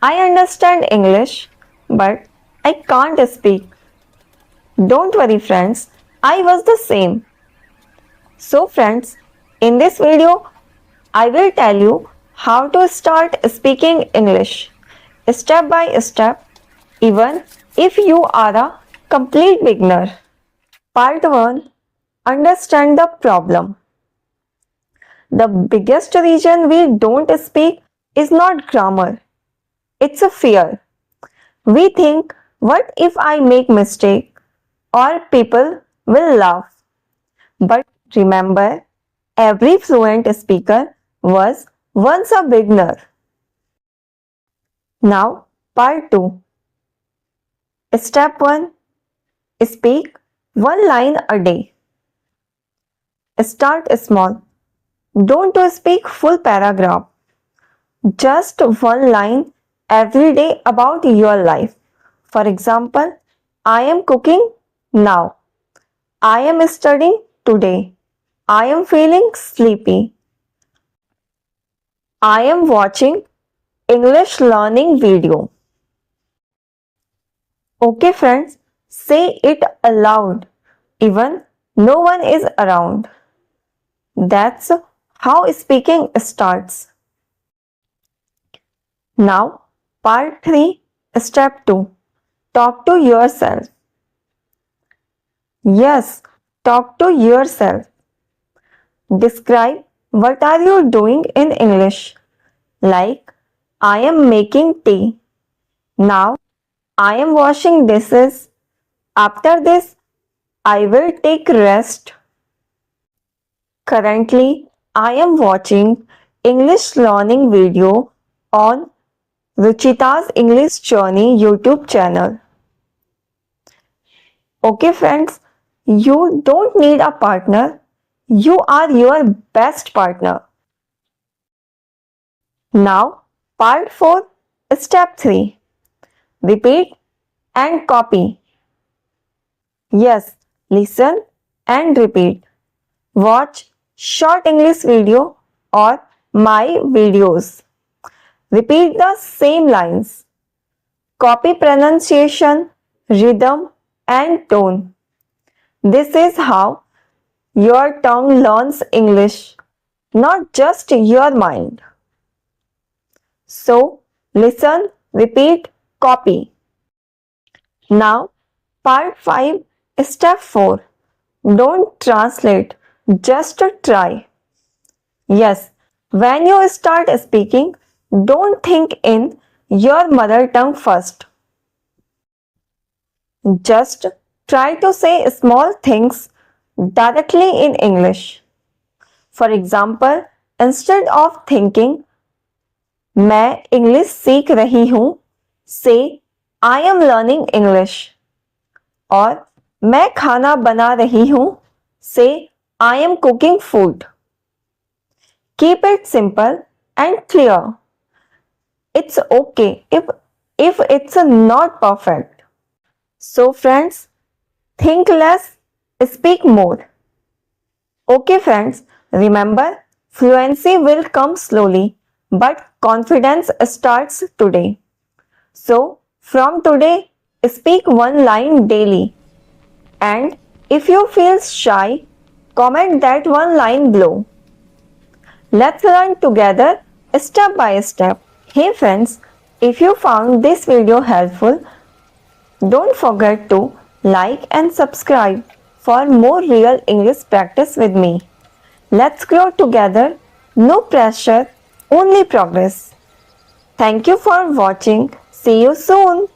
I understand English, but I can't speak. Don't worry friends, I was the same. So friends, in this video, I will tell you how to start speaking English step by step, even if you are a complete beginner. Part 1. Understand the problem. The biggest reason we don't speak is not grammar, it's a fear. We think, what if I make mistake or people will laugh? But remember, every fluent speaker was once a beginner. Now, part 2. Step 1. Speak one line a day. Start small. Don't speak full paragraph. Just one line every day about your life. For example, I am cooking now. I am studying today. I am feeling sleepy. I am watching English learning video. Okay friends, say it aloud even no one is around. That's how speaking starts. Now, part 3, step 2. Talk to yourself. Yes, talk to yourself. Describe what are you doing in English. Like, I am making tea. Now, I am washing dishes. After this, I will take rest. Currently, I am watching English learning video on Ruchita's English Journey YouTube channel. Okay friends, you don't need a partner. You are your best partner. Now, part 4, step 3. Repeat and copy. Yes, listen and repeat. Watch short English video or my videos. Repeat the same lines. Copy pronunciation, rhythm and tone. This is how your tongue learns English, not just your mind. So, listen, repeat, copy. Now, part 5, step 4. Don't translate, just try. Yes, when you start speaking, don't think in your mother tongue first. Just try to say small things directly in English. For example, instead of thinking मैं English सीख रही हूँ, say I am learning English. और मैं खाना बना रही हूँ, say I am cooking food. Keep it simple and clear. It's okay if it's not perfect. So friends, think less, speak more. Okay friends, remember, fluency will come slowly, but confidence starts today. So, from today, speak one line daily. And if you feel shy, comment that one line below. Let's learn together step by step. Hey friends, if you found this video helpful, don't forget to like and subscribe for more real English practice with me. Let's grow together. No pressure, only progress. Thank you for watching. See you soon.